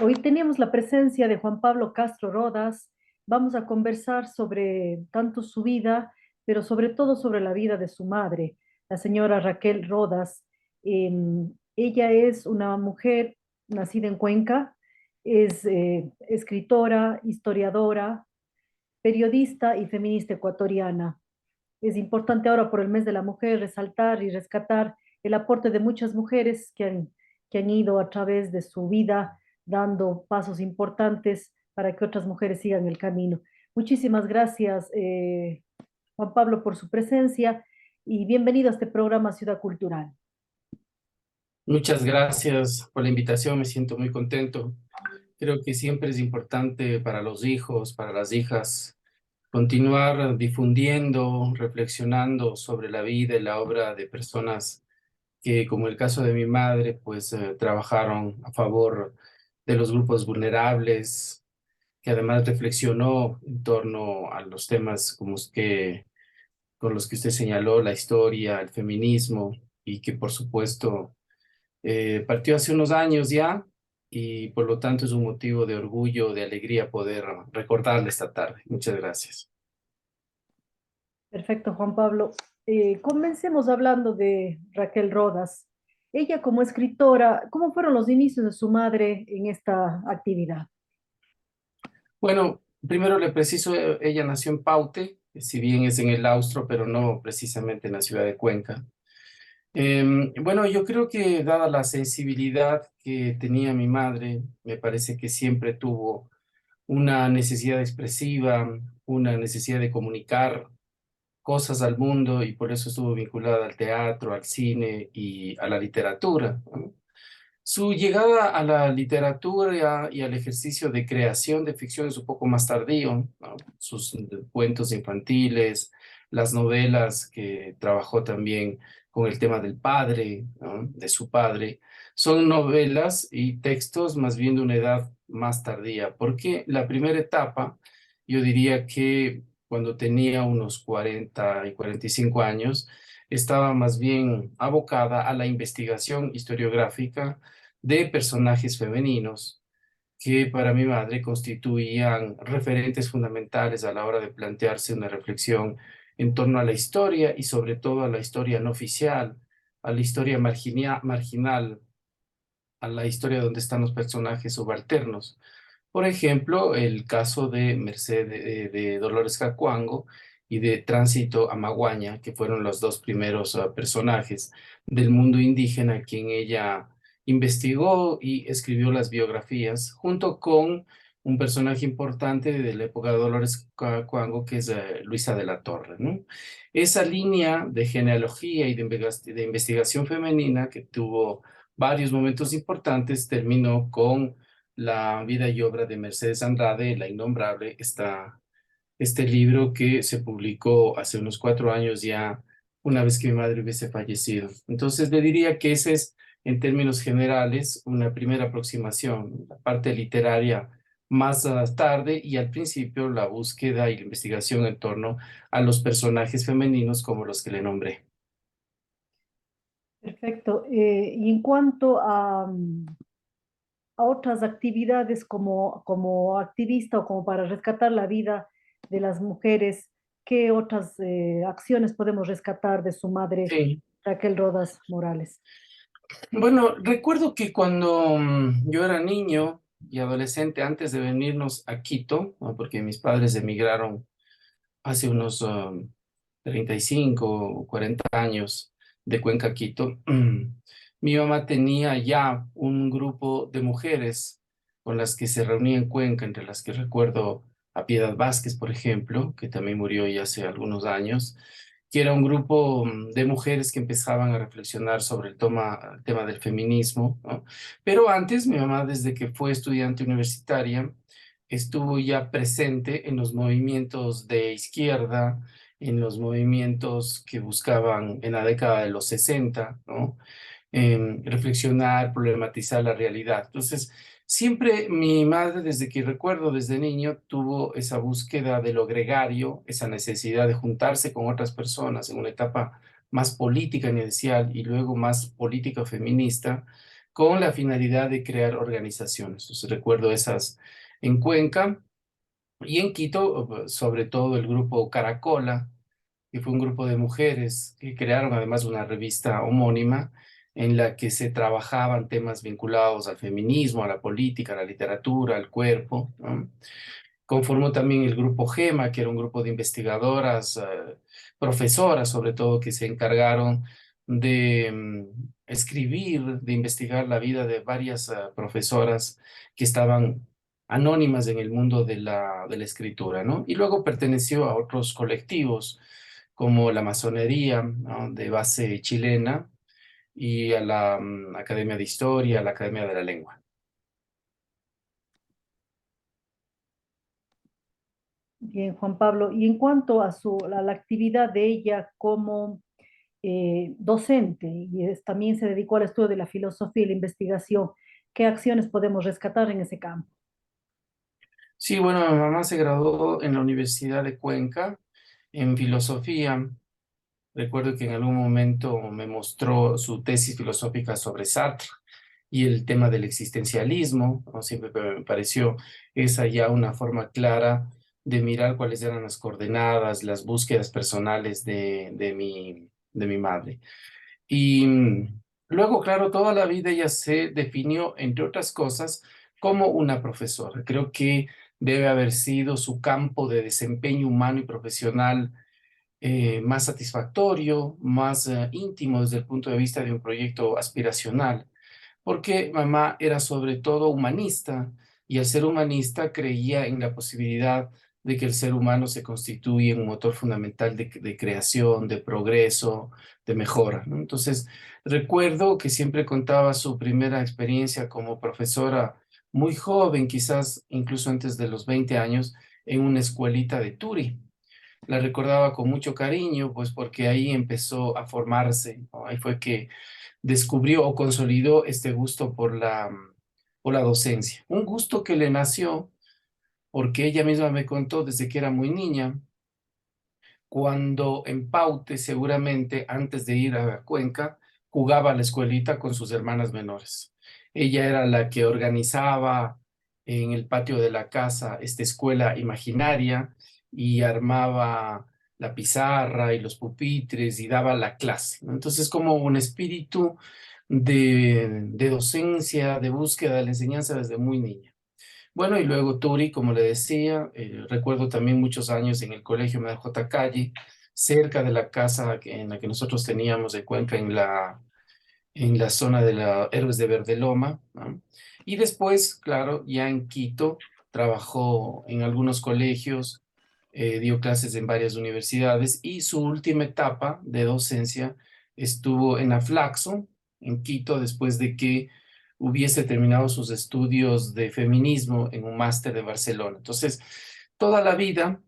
Hoy teníamos la presencia de Juan Pablo Castro Rodas. Vamos a conversar sobre tanto su vida, pero sobre todo sobre la vida de su madre, la señora Raquel Rodas. Ella es una mujer nacida en Cuenca, es escritora, historiadora, periodista y feminista ecuatoriana. Es importante ahora por el mes de la mujer resaltar y rescatar el aporte de muchas mujeres que han ido a través de su vida dando pasos importantes para que otras mujeres sigan el camino. Muchísimas gracias, Juan Pablo, por su presencia y bienvenido a este programa Ciudad Cultural. Muchas gracias por la invitación, me siento muy contento. Creo que siempre es importante para los hijos, para las hijas, continuar difundiendo, reflexionando sobre la vida y la obra de personas que, como el caso de mi madre, pues trabajaron a favor de los grupos vulnerables, que además reflexionó en torno a los temas como con los que usted señaló, la historia, el feminismo, y que por supuesto partió hace unos años ya y por lo tanto es un motivo de orgullo, de alegría poder recordarle esta tarde. Muchas gracias. Perfecto, Juan Pablo. Comencemos hablando de Raquel Rodas. Ella como escritora, ¿cómo fueron los inicios de su madre en esta actividad? Bueno, primero le preciso, ella nació en Paute, si bien es en el Austro, pero no precisamente en la ciudad de Cuenca. Bueno, yo creo que dada la sensibilidad que tenía mi madre, me parece que siempre tuvo una necesidad expresiva, una necesidad de comunicar cosas al mundo y por eso estuvo vinculada al teatro, al cine y a la literatura, ¿no? Su llegada a la literatura y al ejercicio de creación de ficción es un poco más tardío, ¿no? Sus cuentos infantiles, las novelas que trabajó también con el tema del padre, ¿no? De su padre, son novelas y textos más bien de una edad más tardía, porque la primera etapa, yo diría que cuando tenía unos 40 y 45 años, estaba más bien abocada a la investigación historiográfica de personajes femeninos que para mi madre constituían referentes fundamentales a la hora de plantearse una reflexión en torno a la historia y sobre todo a la historia no oficial, a la historia marginal, a la historia donde están los personajes subalternos. Por ejemplo, el caso de de Dolores Cacuango y de Tránsito Amaguaña, que fueron los dos primeros personajes del mundo indígena a quien ella investigó y escribió las biografías, junto con un personaje importante de la época de Dolores Cacuango, que es Luisa de la Torre, ¿no? Esa línea de genealogía y de investigación femenina que tuvo varios momentos importantes terminó con la vida y obra de Mercedes Andrade, La Innombrable, este libro que se publicó hace unos 4 años ya, una vez que mi madre hubiese fallecido. Entonces le diría que ese es, en términos generales, una primera aproximación, la parte literaria más tarde y al principio la búsqueda y la investigación en torno a los personajes femeninos como los que le nombré. Perfecto. Y en cuanto a otras actividades como activista o como para rescatar la vida de las mujeres, ¿qué otras acciones podemos rescatar de su madre Sí. Raquel Rodas Morales? Bueno, recuerdo que cuando yo era niño y adolescente, antes de venirnos a Quito, ¿no? Porque mis padres emigraron hace unos 35 o 40 años de Cuenca a Quito, mi mamá tenía ya un grupo de mujeres con las que se reunía en Cuenca, entre las que recuerdo a Piedad Vázquez, por ejemplo, que también murió ya hace algunos años, que era un grupo de mujeres que empezaban a reflexionar sobre el tema del feminismo, ¿no? Pero antes, mi mamá, desde que fue estudiante universitaria, estuvo ya presente en los movimientos de izquierda, en los movimientos que buscaban en la década de los 60, ¿no? Reflexionar, problematizar la realidad. Entonces, siempre mi madre, desde que recuerdo, desde niño, tuvo esa búsqueda de lo gregario, esa necesidad de juntarse con otras personas en una etapa más política inicial y luego más política feminista, con la finalidad de crear organizaciones. Entonces, recuerdo esas en Cuenca y en Quito, sobre todo el grupo Caracola, que fue un grupo de mujeres que crearon además una revista homónima en la que se trabajaban temas vinculados al feminismo, a la política, a la literatura, al cuerpo, ¿no? Conformó también el grupo GEMA, que era un grupo de investigadoras, profesoras sobre todo, que se encargaron de escribir, de investigar la vida de varias profesoras que estaban anónimas en el mundo de la escritura, ¿no? Y luego perteneció a otros colectivos como la masonería, ¿no? De base chilena y a la Academia de Historia, a la Academia de la Lengua. Bien, Juan Pablo, y en cuanto a a la actividad de ella como docente, y también se dedicó al estudio de la filosofía y la investigación, ¿qué acciones podemos rescatar en ese campo? Sí, bueno, mi mamá se graduó en la Universidad de Cuenca en filosofía. Recuerdo que en algún momento me mostró su tesis filosófica sobre Sartre y el tema del existencialismo, ¿no? Siempre me pareció esa ya una forma clara de mirar cuáles eran las coordenadas, las búsquedas personales de mi madre. Y luego, claro, toda la vida ella se definió, entre otras cosas, como una profesora. Creo que debe haber sido su campo de desempeño humano y profesional más satisfactorio, más íntimo desde el punto de vista de un proyecto aspiracional, porque mamá era sobre todo humanista y al ser humanista creía en la posibilidad de que el ser humano se constituye en un motor fundamental de creación, de progreso, de mejora, ¿no? Entonces, recuerdo que siempre contaba su primera experiencia como profesora muy joven, quizás incluso antes de los 20 años, en una escuelita de Turi. La recordaba con mucho cariño, pues porque ahí empezó a formarse, ¿no? Ahí fue que descubrió o consolidó este gusto por la docencia. Un gusto que le nació porque ella misma me contó desde que era muy niña, cuando en Paute, seguramente antes de ir a Cuenca, jugaba a la escuelita con sus hermanas menores. Ella era la que organizaba en el patio de la casa esta escuela imaginaria y armaba la pizarra y los pupitres y daba la clase, ¿no? Entonces, como un espíritu de docencia, de búsqueda de la enseñanza desde muy niña. Bueno, y luego Turi, como le decía, recuerdo también muchos años en el colegio Medal J. Calle, cerca de la casa en la que nosotros teníamos de Cuenca, en la zona de la Héroes de Verdeloma, ¿no? Y después, claro, ya en Quito, trabajó en algunos colegios, dio clases en varias universidades y su última etapa de docencia estuvo en Aflaxo, en Quito, después de que hubiese terminado sus estudios de feminismo en un máster de Barcelona. Entonces, toda la vida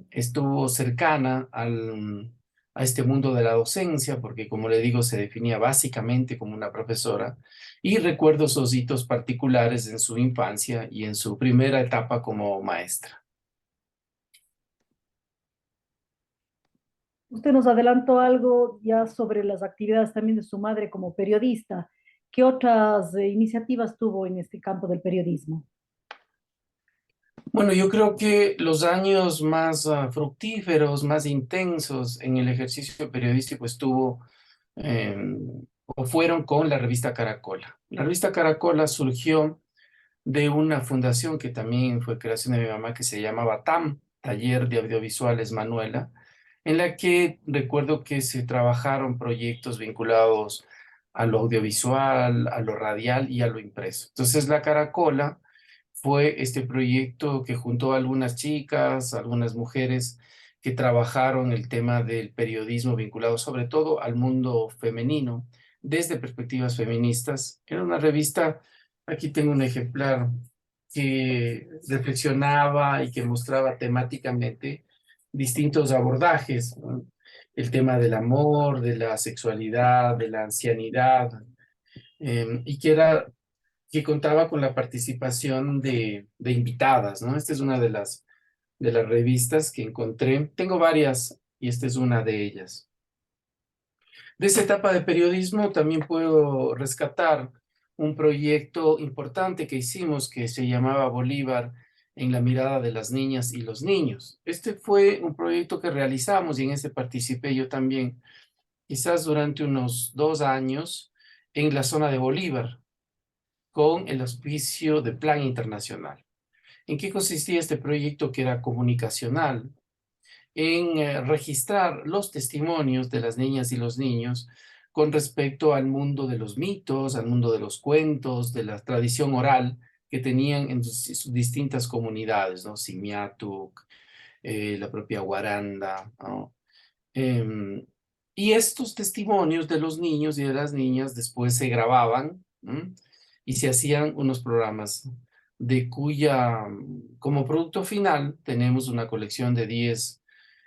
estuvo cercana a este mundo de la docencia, porque como le digo, se definía básicamente como una profesora, y recuerdo esos hitos particulares en su infancia y en su primera etapa como maestra. Usted nos adelantó algo ya sobre las actividades también de su madre como periodista. ¿Qué otras iniciativas tuvo en este campo del periodismo? Bueno, yo creo que los años más fructíferos, más intensos en el ejercicio periodístico estuvo eh, o fueron con la revista Caracola. La revista Caracola surgió de una fundación que también fue creación de mi mamá que se llamaba TAM, Taller de Audiovisuales Manuela, en la que recuerdo que se trabajaron proyectos vinculados a lo audiovisual, a lo radial y a lo impreso. Entonces la Caracola fue este proyecto que juntó a algunas chicas, algunas mujeres que trabajaron el tema del periodismo vinculado sobre todo al mundo femenino desde perspectivas feministas. Era una revista. Aquí tengo un ejemplar que reflexionaba y que mostraba temáticamente distintos abordajes, ¿no? El tema del amor, de la sexualidad, de la ancianidad, y que contaba con la participación de invitadas, ¿no? Esta es una de las revistas que encontré. Tengo varias y esta es una de ellas. De esta etapa de periodismo también puedo rescatar un proyecto importante que hicimos que se llamaba Bolívar en la mirada de las niñas y los niños. Este fue un proyecto que realizamos y en ese participé yo también, quizás durante unos 2 años, en la zona de Bolívar, con el auspicio de Plan Internacional. ¿En qué consistía este proyecto que era comunicacional? En registrar los testimonios de las niñas y los niños con respecto al mundo de los mitos, al mundo de los cuentos, de la tradición oral que tenían en sus distintas comunidades, ¿no? Simiatuk, la propia Guaranda, ¿no? Em, y estos testimonios de los niños y de las niñas después se grababan, ¿m? Y se hacían unos programas de cuya, como producto final, tenemos una colección de 10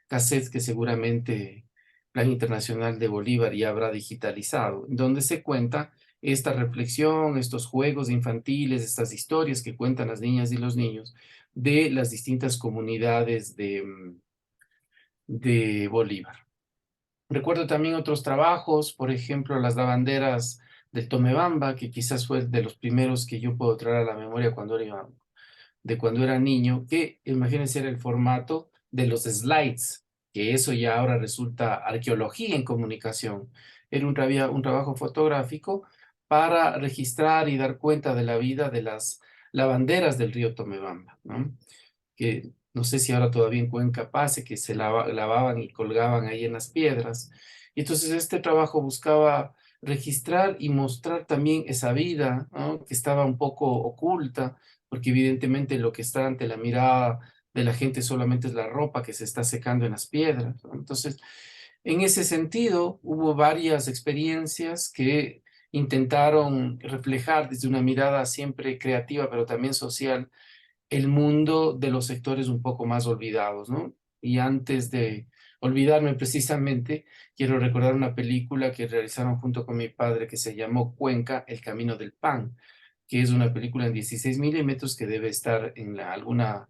cassettes que seguramente Plan Internacional de Bolívar ya habrá digitalizado, donde se cuenta esta reflexión, estos juegos infantiles, estas historias que cuentan las niñas y los niños de las distintas comunidades de Bolívar. Recuerdo también otros trabajos, por ejemplo, las lavanderas del Tomebamba, que quizás fue de los primeros que yo puedo traer a la memoria cuando era niño, que imagínense era el formato de los slides, que eso ya ahora resulta arqueología en comunicación. Era un trabajo fotográfico para registrar y dar cuenta de la vida de las lavanderas del río Tomebamba, ¿no? Que no sé si ahora todavía en Cuenca pase, que se lavaban y colgaban ahí en las piedras. Y entonces este trabajo buscaba registrar y mostrar también esa vida, ¿no? Que estaba un poco oculta, porque evidentemente lo que está ante la mirada de la gente solamente es la ropa que se está secando en las piedras, ¿no? Entonces, en ese sentido, hubo varias experiencias que intentaron reflejar desde una mirada siempre creativa, pero también social, el mundo de los sectores un poco más olvidados, ¿no? Y antes de olvidarme precisamente, quiero recordar una película que realizaron junto con mi padre que se llamó Cuenca, El Camino del Pan, que es una película en 16 milímetros que debe estar en alguna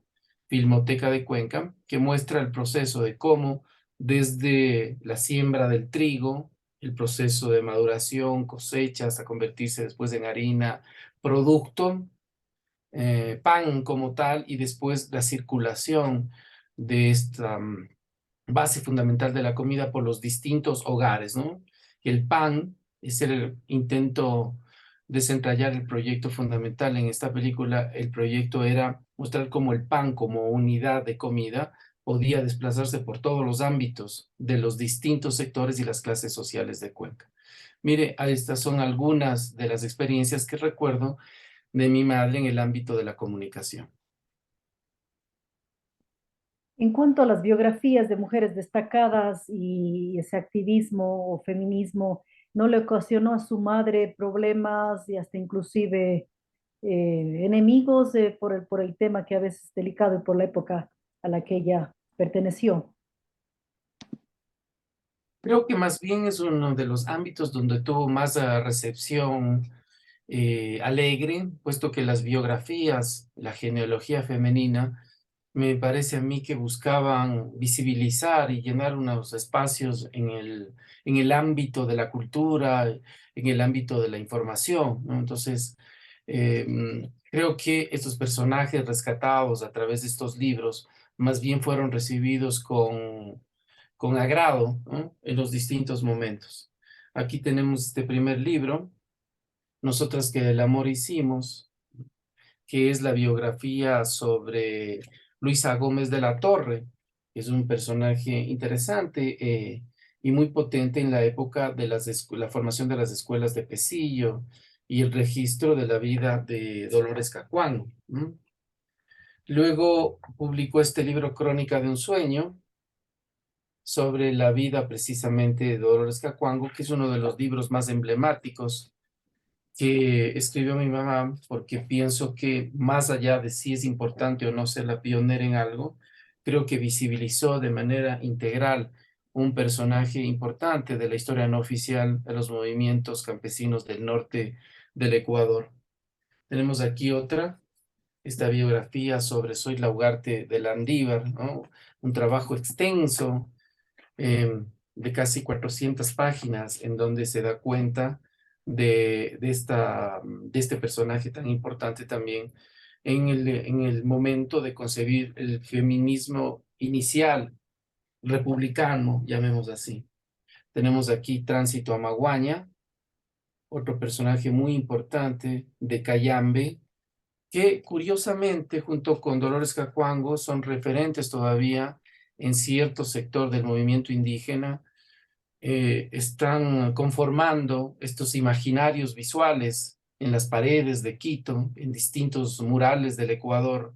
filmoteca de Cuenca, que muestra el proceso de cómo desde la siembra del trigo, el proceso de maduración, cosecha, hasta convertirse después en harina, producto, pan como tal, y después la circulación de esta base fundamental de la comida por los distintos hogares, ¿no? El pan es el intento desentrañar el proyecto fundamental en esta película. El proyecto era mostrar cómo el pan como unidad de comida podía desplazarse por todos los ámbitos de los distintos sectores y las clases sociales de Cuenca. Mire, estas son algunas de las experiencias que recuerdo de mi madre en el ámbito de la comunicación. En cuanto a las biografías de mujeres destacadas y ese activismo o feminismo, ¿no le ocasionó a su madre problemas y hasta inclusive enemigos por el tema que a veces es delicado y por la época a la que ella perteneció? Creo que más bien es uno de los ámbitos donde tuvo más recepción alegre, puesto que las biografías, la genealogía femenina, me parece a mí que buscaban visibilizar y llenar unos espacios en el ámbito de la cultura, en el ámbito de la información, ¿no? Entonces, creo que estos personajes rescatados a través de estos libros más bien fueron recibidos con agrado, ¿no? En los distintos momentos. Aquí tenemos este primer libro, Nosotras que el amor hicimos, que es la biografía sobre Luisa Gómez de la Torre, que es un personaje interesante y muy potente en la época de la formación de las escuelas de Pesillo y el registro de la vida de Dolores Cacuán. Luego publicó este libro Crónica de un sueño sobre la vida precisamente de Dolores Cacuango, que es uno de los libros más emblemáticos que escribió mi mamá, porque pienso que más allá de si es importante o no ser la pionera en algo, creo que visibilizó de manera integral un personaje importante de la historia no oficial de los movimientos campesinos del norte del Ecuador. Tenemos aquí otra, esta biografía sobre Soy la Ugarte de Landívar, ¿no? Un trabajo extenso de casi 400 páginas en donde se da cuenta de este personaje tan importante también en el momento de concebir el feminismo inicial, republicano, llamemos así. Tenemos aquí Tránsito a Maguaña, otro personaje muy importante de Cayambe, que curiosamente, junto con Dolores Cacuango, son referentes todavía en cierto sector del movimiento indígena, están conformando estos imaginarios visuales en las paredes de Quito, en distintos murales del Ecuador,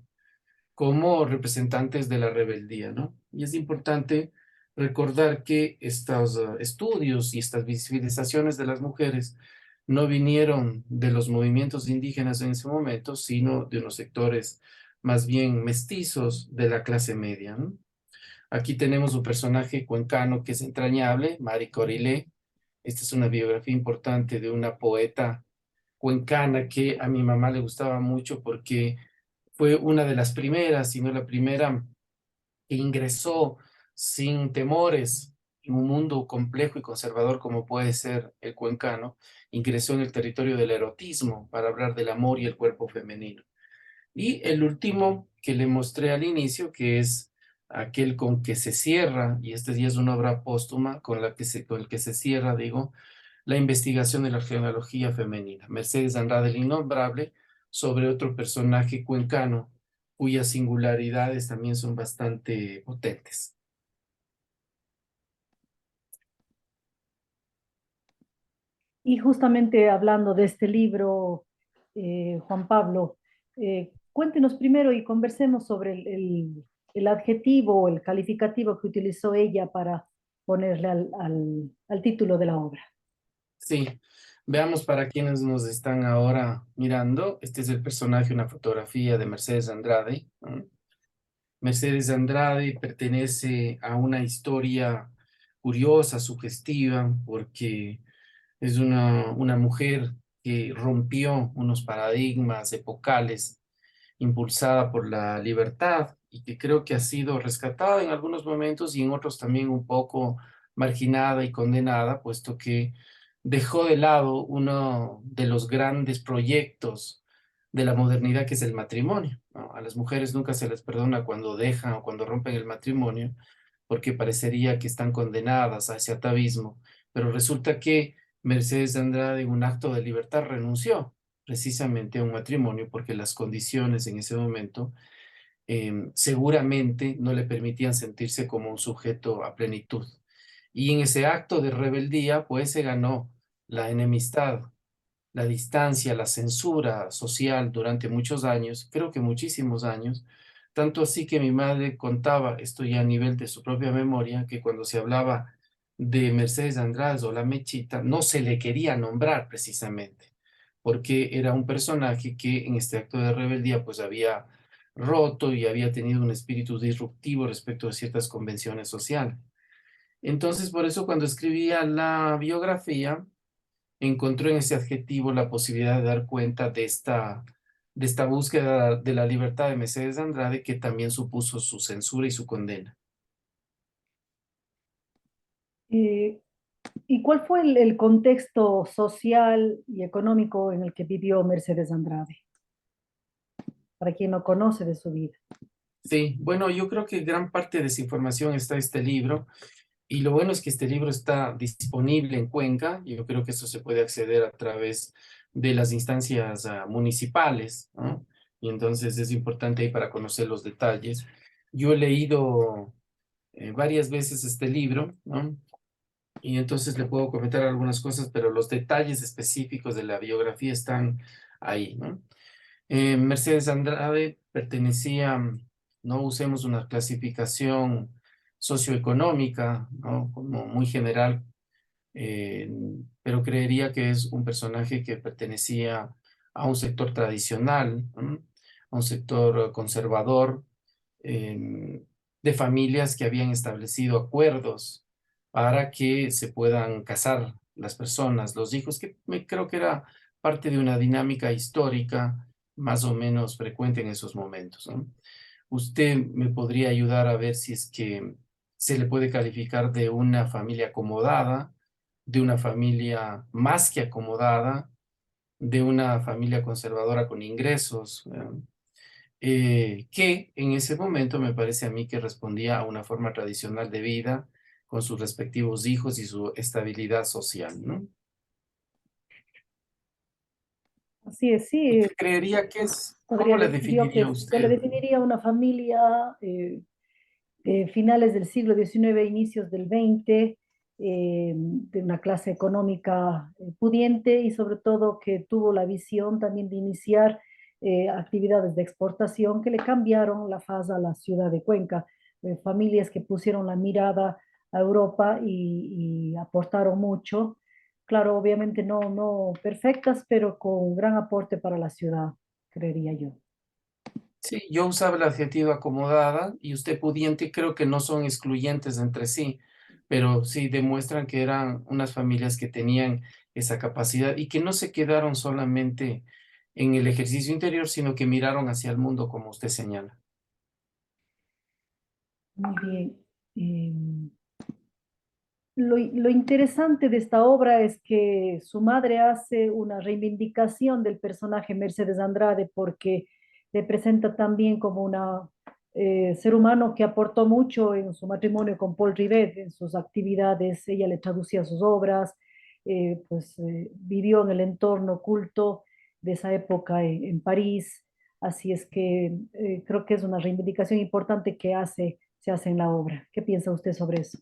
como representantes de la rebeldía, ¿no? Y es importante recordar que estos estudios y estas visibilizaciones de las mujeres no vinieron de los movimientos indígenas en ese momento, sino de unos sectores más bien mestizos de la clase media, ¿no? Aquí tenemos un personaje cuencano que es entrañable, Mari Corilé. Esta es una biografía importante de una poeta cuencana que a mi mamá le gustaba mucho porque fue una de las primeras, si no la primera, que ingresó sin temores en un mundo complejo y conservador como puede ser el cuencano, ingresó en el territorio del erotismo para hablar del amor y el cuerpo femenino. Y el último que le mostré al inicio, que es aquel con que se cierra, y este ya es una obra póstuma con el que se cierra, digo, la investigación de la genealogía femenina. Mercedes Andrade, el Innombrable, sobre otro personaje cuencano, cuyas singularidades también son bastante potentes. Y justamente hablando de este libro, Juan Pablo, cuéntenos primero y conversemos sobre el adjetivo o el calificativo que utilizó ella para ponerle al título de la obra. Sí, veamos para quienes nos están ahora mirando. Este es el personaje, una fotografía de Mercedes Andrade, ¿no? Mercedes Andrade pertenece a una historia curiosa, sugestiva, porque es una mujer que rompió unos paradigmas epocales, impulsada por la libertad y que creo que ha sido rescatada en algunos momentos y en otros también un poco marginada y condenada, puesto que dejó de lado uno de los grandes proyectos de la modernidad, que es el matrimonio, ¿no? A las mujeres nunca se les perdona cuando dejan o cuando rompen el matrimonio, porque parecería que están condenadas a ese atavismo, pero resulta que Mercedes Andrade, en un acto de libertad, renunció precisamente a un matrimonio porque las condiciones en ese momento seguramente no le permitían sentirse como un sujeto a plenitud. Y en ese acto de rebeldía, pues se ganó la enemistad, la distancia, la censura social durante muchos años, creo que muchísimos años, tanto así que mi madre contaba, esto ya a nivel de su propia memoria, que cuando se hablaba de Mercedes Andrade o la Mechita, no se le quería nombrar precisamente, porque era un personaje que en este acto de rebeldía pues había roto y había tenido un espíritu disruptivo respecto de ciertas convenciones sociales. Entonces, por eso cuando escribía la biografía, encontró en ese adjetivo la posibilidad de dar cuenta de esta búsqueda de la libertad de Mercedes Andrade, que también supuso su censura y su condena. Eh, ¿Y cuál fue el contexto social y económico en el que vivió Mercedes Andrade? Para quien no conoce de su vida. Sí, bueno, yo creo que gran parte de esa información está en este libro, y lo bueno es que este libro está disponible en Cuenca, y yo creo que eso se puede acceder a través de las instancias municipales, ¿no? Y entonces es importante ahí para conocer los detalles. Yo he leído varias veces este libro, ¿no? Y entonces le puedo comentar algunas cosas, pero los detalles específicos de la biografía están ahí, ¿no? Mercedes Andrade pertenecía, no usemos una clasificación socioeconómica, ¿no? Como muy general, eh, pero creería que es un personaje que pertenecía a un sector tradicional, ¿no? A un sector conservador, eh, de familias que habían establecido acuerdos para que se puedan casar las personas, los hijos, que creo que era parte de una dinámica histórica más o menos frecuente en esos momentos, ¿no? Usted me podría ayudar a ver si es que se le puede calificar de una familia acomodada, de una familia más que acomodada, de una familia conservadora con ingresos, que en ese momento me parece a mí que respondía a una forma tradicional de vida con sus respectivos hijos y su estabilidad social, ¿no? Así es, ¿Y sí, qué creería que es? ¿Cómo podría la decir yo definiría que se le usted? definiría una familia finales del siglo XIX, inicios del XX, de una clase económica pudiente y sobre todo que tuvo la visión también de iniciar actividades de exportación que le cambiaron la faz a la ciudad de Cuenca. Familias que pusieron la mirada a Europa y aportaron mucho. Claro, obviamente no perfectas, pero con gran aporte para la ciudad, creería yo. Sí, yo usaba el adjetivo acomodada y usted pudiente, creo que no son excluyentes entre sí, pero sí demuestran que eran unas familias que tenían esa capacidad y que no se quedaron solamente en el ejercicio interior, sino que miraron hacia el mundo, como usted señala. Muy bien. Em, lo interesante de esta obra es que su madre hace una reivindicación del personaje Mercedes Andrade porque le presenta también como una ser humano que aportó mucho en su matrimonio con Paul Rivet, en sus actividades, ella le traducía sus obras, vivió en el entorno culto de esa época en París, así es que creo que es una reivindicación importante que se hace en la obra. ¿Qué piensa usted sobre eso?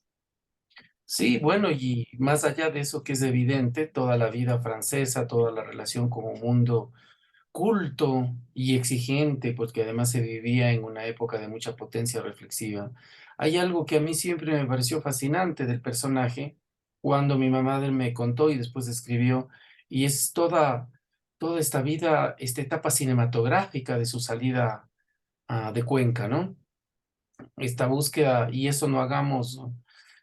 Sí, bueno, y más allá de eso que es evidente, toda la vida francesa, toda la relación con un mundo culto y exigente, pues que además se vivía en una época de mucha potencia reflexiva. Hay algo que a mí siempre me pareció fascinante del personaje, cuando mi mamá me contó y después escribió, y es toda esta vida, esta etapa cinematográfica de su salida de Cuenca, ¿no? Esta búsqueda, y eso no hagamos,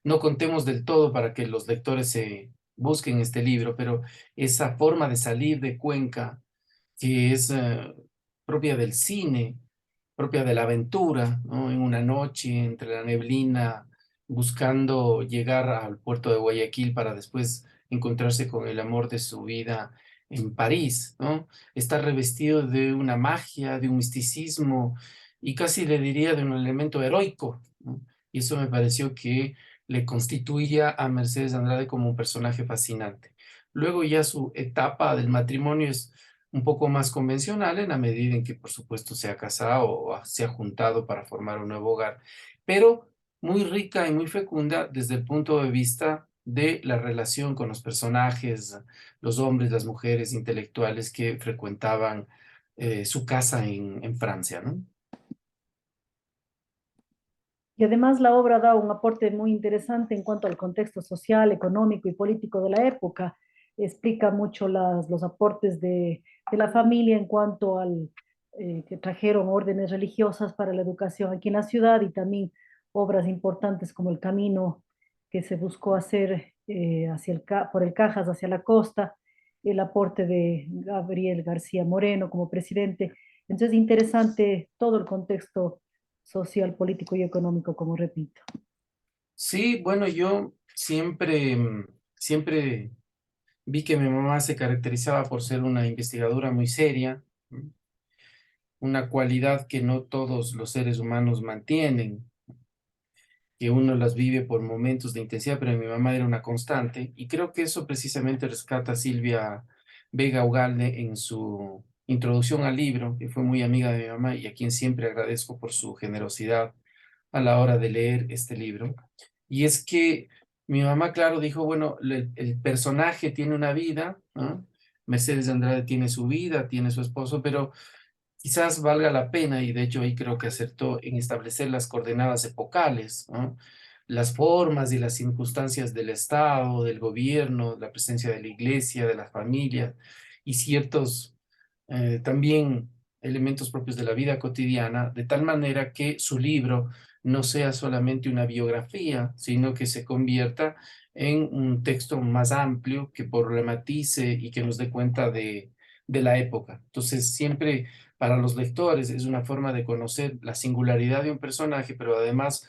no contemos del todo para que los lectores se busquen este libro, pero esa forma de salir de Cuenca que es propia del cine, propia de la aventura, ¿no? En una noche entre la neblina, buscando llegar al puerto de Guayaquil para después encontrarse con el amor de su vida en París, ¿no? Está revestido de una magia, de un misticismo y casi le diría de un elemento heroico, ¿no? Y eso me pareció que le constituía a Mercedes Andrade como un personaje fascinante. Luego ya su etapa del matrimonio es un poco más convencional en la medida en que, por supuesto, se ha casado o se ha juntado para formar un nuevo hogar, pero muy rica y muy fecunda desde el punto de vista de la relación con los personajes, los hombres, las mujeres intelectuales que frecuentaban su casa en Francia, ¿no? Y además la obra da un aporte muy interesante en cuanto al contexto social, económico y político de la época. Explica mucho los aportes de la familia en cuanto al que trajeron órdenes religiosas para la educación aquí en la ciudad y también obras importantes como el camino que se buscó hacer por el Cajas hacia la costa, el aporte de Gabriel García Moreno como presidente. Entonces, interesante todo el contexto social, político y económico, como repito. Sí, bueno, yo siempre, siempre vi que mi mamá se caracterizaba por ser una investigadora muy seria, una cualidad que no todos los seres humanos mantienen, que uno las vive por momentos de intensidad, pero mi mamá era una constante, y creo que eso precisamente rescata Silvia Vega Ugalde en su introducción al libro, que fue muy amiga de mi mamá y a quien siempre agradezco por su generosidad a la hora de leer este libro. Y es que mi mamá, claro, dijo, bueno, el personaje tiene una vida, ¿no? Mercedes Andrade tiene su vida, tiene su esposo, pero quizás valga la pena, y de hecho ahí creo que acertó en establecer las coordenadas epocales, ¿no? Las formas y las circunstancias del Estado, del gobierno, la presencia de la iglesia, de la familia y ciertos también elementos propios de la vida cotidiana, de tal manera que su libro no sea solamente una biografía, sino que se convierta en un texto más amplio que problematice y que nos dé cuenta de la época. Entonces, siempre para los lectores es una forma de conocer la singularidad de un personaje, pero además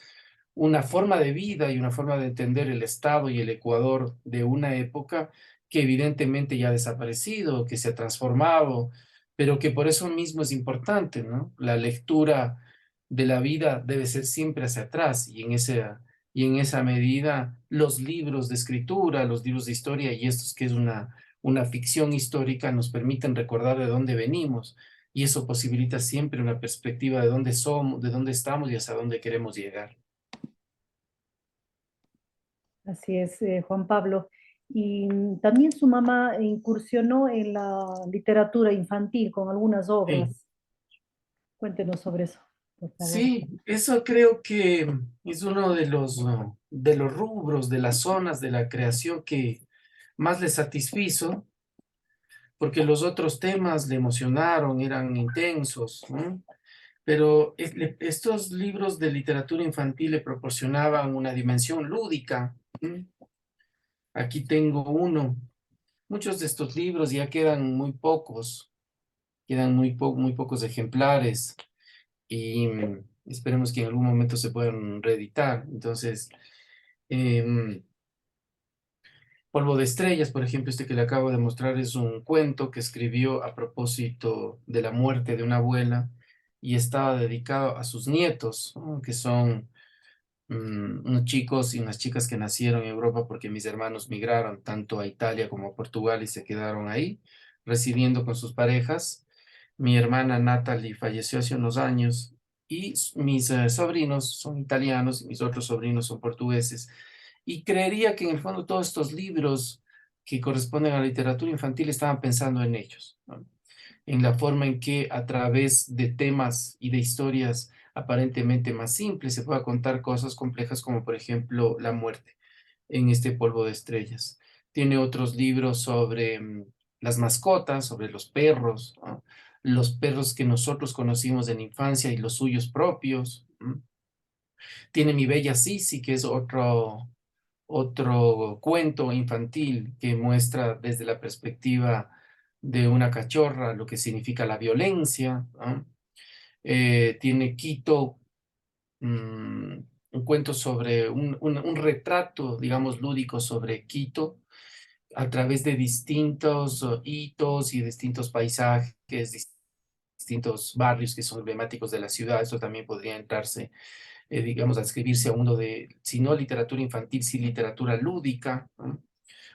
una forma de vida y una forma de entender el Estado y el Ecuador de una época que evidentemente ya ha desaparecido, que se ha transformado, pero que por eso mismo es importante, ¿no? La lectura de la vida debe ser siempre hacia atrás y en esa medida los libros de escritura, los libros de historia y estos que es una ficción histórica nos permiten recordar de dónde venimos y eso posibilita siempre una perspectiva de dónde somos, de dónde estamos y hacia dónde queremos llegar. Así es, Juan Pablo. Y también su mamá incursionó en la literatura infantil con algunas Sí. obras. Cuéntenos sobre eso, por favor. Sí, eso creo que es uno de los rubros, de las zonas de la creación que más le satisfizo, porque los otros temas le emocionaron, eran intensos, ¿no? Pero estos libros de literatura infantil le proporcionaban una dimensión lúdica. ¿M? Aquí tengo uno. Muchos de estos libros ya quedan muy pocos, quedan muy pocos ejemplares y esperemos que en algún momento se puedan reeditar. Entonces, em, Polvo de Estrellas, por ejemplo, este que le acabo de mostrar es un cuento que escribió a propósito de la muerte de una abuela y estaba dedicado a sus nietos, ¿no? Que son unos chicos y unas chicas que nacieron en Europa porque mis hermanos migraron tanto a Italia como a Portugal y se quedaron ahí, residiendo con sus parejas. Mi hermana Natalie falleció hace unos años y mis sobrinos son italianos y mis otros sobrinos son portugueses. Y creería que en el fondo todos estos libros que corresponden a la literatura infantil estaban pensando en ellos, ¿no? En la forma en que a través de temas y de historias aparentemente más simples se pueda contar cosas complejas como por ejemplo la muerte en este Polvo de Estrellas. Tiene otros libros sobre las mascotas, sobre los perros, ¿no? Los perros que nosotros conocimos en la infancia y los suyos propios. Tiene Mi Bella Sisi, que es otro cuento infantil que muestra desde la perspectiva de una cachorra lo que significa la violencia, ¿no? Tiene Quito, mm, un cuento sobre un retrato, digamos, lúdico sobre Quito a través de distintos hitos y distintos paisajes, distintos barrios que son emblemáticos de la ciudad. Eso también podría entrarse, digamos, a escribirse a uno de, si no literatura infantil, sí literatura lúdica, ¿no?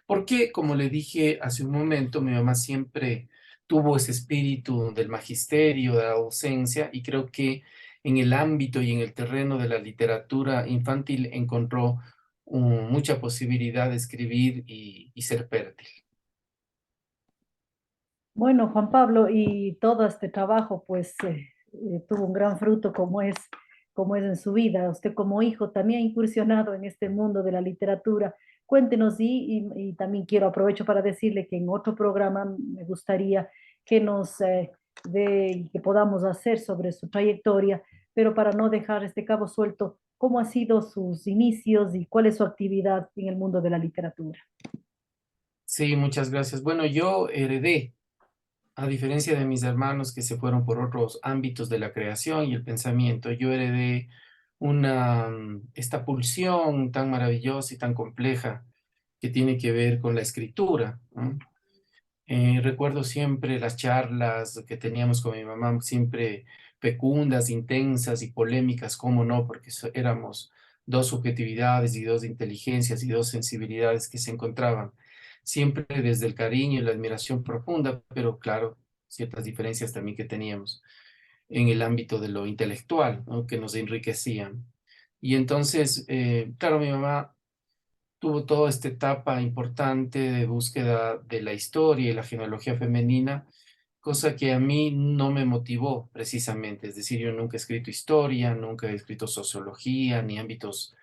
Porque, como le dije hace un momento, mi mamá siempre tuvo ese espíritu del magisterio, de la docencia, y creo que en el ámbito y en el terreno de la literatura infantil encontró mucha posibilidad de escribir y ser fértil. Bueno, Juan Pablo, y todo este trabajo, pues, tuvo un gran fruto como es en su vida. Usted como hijo también ha incursionado en este mundo de la literatura. Cuéntenos y también quiero aprovecho para decirle que en otro programa me gustaría que nos dé y que podamos hacer sobre su trayectoria, pero para no dejar este cabo suelto, ¿cómo ha sido sus inicios y cuál es su actividad en el mundo de la literatura? Sí, muchas gracias. Bueno, yo heredé, a diferencia de mis hermanos que se fueron por otros ámbitos de la creación y el pensamiento, yo heredé esta pulsión tan maravillosa y tan compleja que tiene que ver con la escritura, ¿no? Recuerdo siempre las charlas que teníamos con mi mamá, siempre fecundas, intensas y polémicas, cómo no, porque éramos dos subjetividades y dos inteligencias y dos sensibilidades que se encontraban siempre desde el cariño y la admiración profunda, pero claro, ciertas diferencias también que teníamos en el ámbito de lo intelectual, ¿no? Que nos enriquecían. Y entonces, claro, mi mamá tuvo toda esta etapa importante de búsqueda de la historia y la genealogía femenina, cosa que a mí no me motivó precisamente. Es decir, yo nunca he escrito historia, nunca he escrito sociología, ni ámbitos,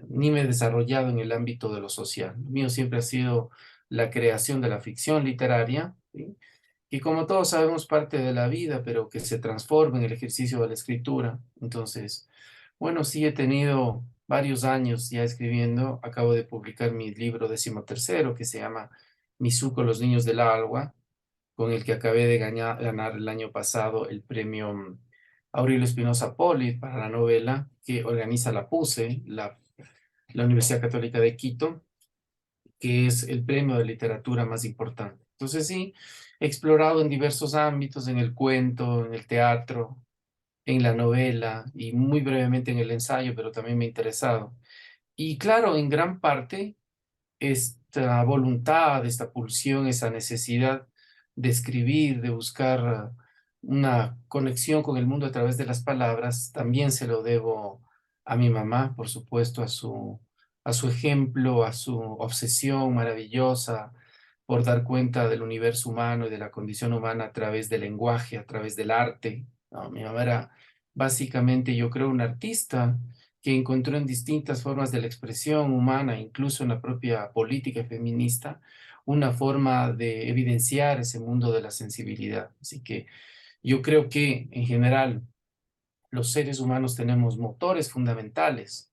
ni me he desarrollado en el ámbito de lo social. Lo mío siempre ha sido la creación de la ficción literaria, ¿sí? Y como todos sabemos, parte de la vida, pero que se transforma en el ejercicio de la escritura. Entonces, bueno, sí he tenido varios años ya escribiendo. Acabo de publicar mi libro 13º, que se llama Mizuko, los niños del agua, con el que acabé de ganar el año pasado el premio Aurelio Espinosa Poli para la novela que organiza la PUCE, la Universidad Católica de Quito, que es el premio de literatura más importante. Entonces sí, he explorado en diversos ámbitos, en el cuento, en el teatro, en la novela y muy brevemente en el ensayo, pero también me ha interesado. Y claro, en gran parte esta voluntad, esta pulsión, esa necesidad de escribir, de buscar una conexión con el mundo a través de las palabras, también se lo debo a mi mamá, por supuesto, a su ejemplo, a su obsesión maravillosa por dar cuenta del universo humano y de la condición humana a través del lenguaje, a través del arte. ¿No? Mi mamá era básicamente, yo creo, un artista que encontró en distintas formas de la expresión humana, incluso en la propia política feminista, una forma de evidenciar ese mundo de la sensibilidad. Así que yo creo que en general los seres humanos tenemos motores fundamentales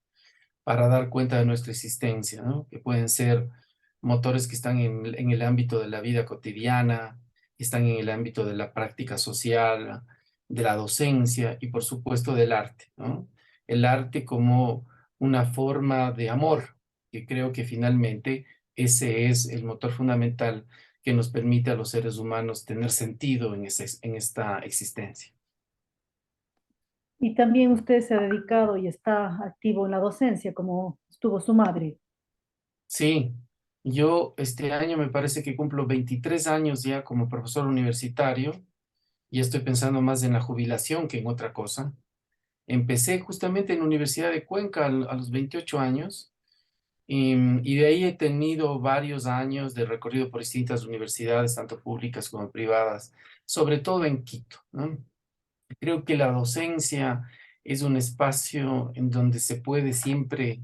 para dar cuenta de nuestra existencia, ¿no? Que pueden ser motores que están en el ámbito de la vida cotidiana, que están en el ámbito de la práctica social, de la docencia y por supuesto del arte, ¿no? El arte como una forma de amor, que creo que finalmente ese es el motor fundamental que nos permite a los seres humanos tener sentido en esta existencia. Y también usted se ha dedicado y está activo en la docencia, como estuvo su madre. Sí, yo este año me parece que cumplo 23 años ya como profesor universitario y estoy pensando más en la jubilación que en otra cosa. Empecé justamente en la Universidad de Cuenca a los 28 años y de ahí he tenido varios años de recorrido por distintas universidades, tanto públicas como privadas, sobre todo en Quito, ¿no? Creo que la docencia es un espacio en donde se puede siempre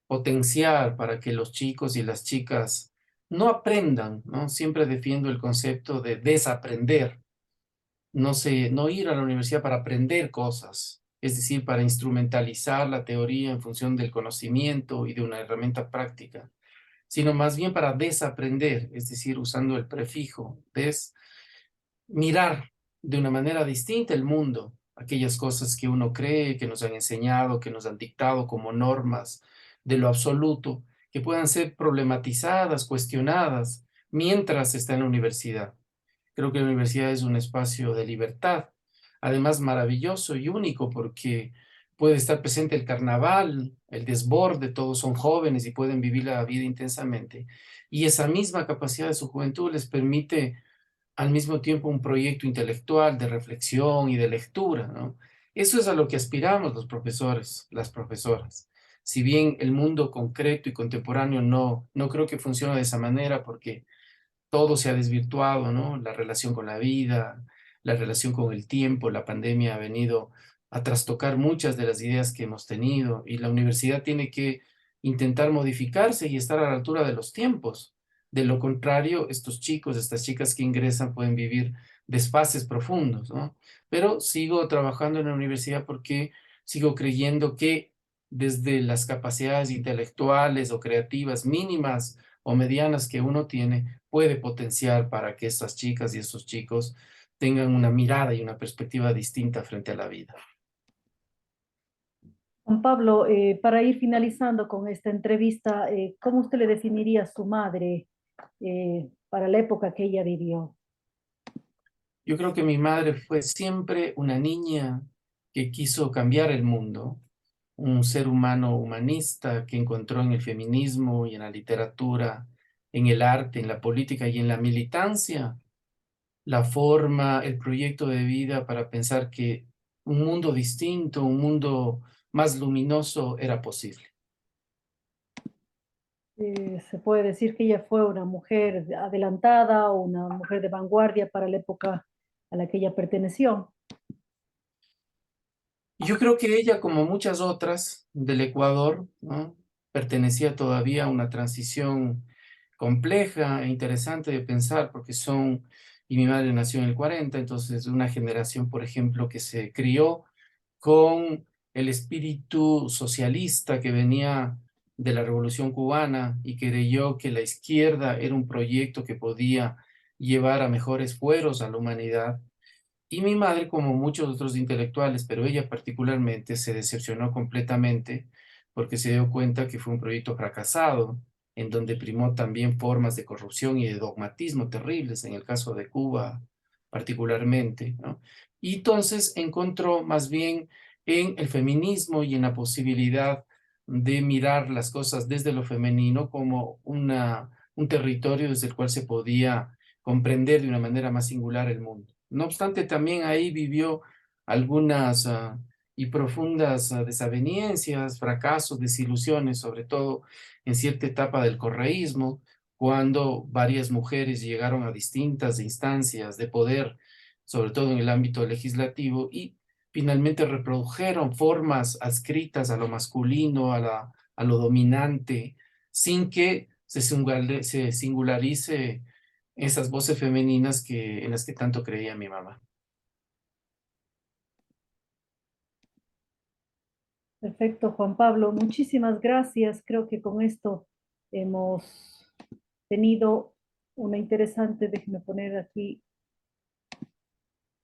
potenciar para que los chicos y las chicas no aprendan, ¿no? Siempre defiendo el concepto de desaprender, no ir a la universidad para aprender cosas, es decir, para instrumentalizar la teoría en función del conocimiento y de una herramienta práctica, sino más bien para desaprender, es decir, usando el prefijo des, mirar de una manera distinta el mundo, aquellas cosas que uno cree, que nos han enseñado, que nos han dictado como normas de lo absoluto, que puedan ser problematizadas, cuestionadas, mientras está en la universidad. Creo que la universidad es un espacio de libertad, además maravilloso y único porque puede estar presente el carnaval, el desborde, todos son jóvenes y pueden vivir la vida intensamente. Y esa misma capacidad de su juventud les permite al mismo tiempo un proyecto intelectual de reflexión y de lectura, ¿no? Eso es a lo que aspiramos los profesores, las profesoras. Si bien el mundo concreto y contemporáneo no creo que funcione de esa manera porque todo se ha desvirtuado, ¿no? La relación con la vida, la relación con el tiempo, la pandemia ha venido a trastocar muchas de las ideas que hemos tenido y la universidad tiene que intentar modificarse y estar a la altura de los tiempos. De lo contrario, estos chicos, estas chicas que ingresan pueden vivir desfases profundos, ¿no? Pero sigo trabajando en la universidad porque sigo creyendo que desde las capacidades intelectuales o creativas mínimas o medianas que uno tiene, puede potenciar para que estas chicas y estos chicos tengan una mirada y una perspectiva distinta frente a la vida. Juan Pablo, para ir finalizando con esta entrevista, ¿cómo usted le definiría a su madre para la época que ella vivió? Yo creo que mi madre fue siempre una niña que quiso cambiar el mundo, un ser humano humanista que encontró en el feminismo y en la literatura, en el arte, en la política y en la militancia la forma, el proyecto de vida para pensar que un mundo distinto, un mundo más luminoso era posible. Se puede decir que ella fue una mujer adelantada o una mujer de vanguardia para la época a la que ella perteneció. Y yo creo que ella, como muchas otras del Ecuador, ¿no? Pertenecía todavía a una transición compleja e interesante de pensar, porque y mi madre nació en el 40, entonces de una generación, por ejemplo, que se crió con el espíritu socialista que venía de la Revolución Cubana y creyó que la izquierda era un proyecto que podía llevar a mejores fueros a la humanidad Y mi madre, como muchos otros intelectuales, pero ella particularmente, se decepcionó completamente porque se dio cuenta que fue un proyecto fracasado, en donde primó también formas de corrupción y de dogmatismo terribles, en el caso de Cuba particularmente, ¿no? Y entonces encontró más bien en el feminismo y en la posibilidad de mirar las cosas desde lo femenino como un territorio desde el cual se podía comprender de una manera más singular el mundo. No obstante, también ahí vivió algunas y profundas desavenencias, fracasos, desilusiones, sobre todo en cierta etapa del correísmo, cuando varias mujeres llegaron a distintas instancias de poder, sobre todo en el ámbito legislativo, y finalmente reprodujeron formas adscritas a lo masculino, a lo dominante, sin que se singularice esas voces femeninas en las que tanto creía mi mamá. Perfecto, Juan Pablo. Muchísimas gracias. Creo que con esto hemos tenido una interesante, déjeme poner aquí,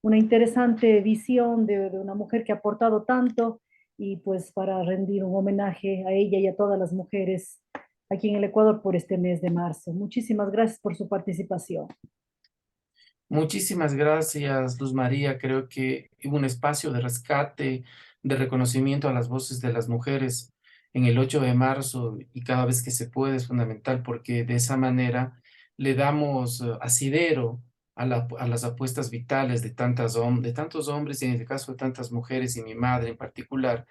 una interesante visión de una mujer que ha aportado tanto y pues para rendir un homenaje a ella y a todas las mujeres aquí en el Ecuador por este mes de marzo. Muchísimas gracias por su participación. Muchísimas gracias, Luz María. Creo que hubo un espacio de rescate, de reconocimiento a las voces de las mujeres en el 8 de marzo y cada vez que se puede es fundamental porque de esa manera le damos asidero a las apuestas vitales de tantos hombres y en el caso de tantas mujeres y mi madre en particular,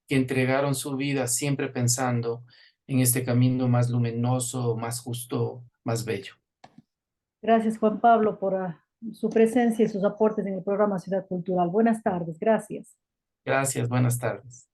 que entregaron su vida siempre pensando en este camino más luminoso, más justo, más bello. Gracias, Juan Pablo, por su presencia y sus aportes en el programa Ciudad Cultural. Buenas tardes, gracias. Gracias, buenas tardes.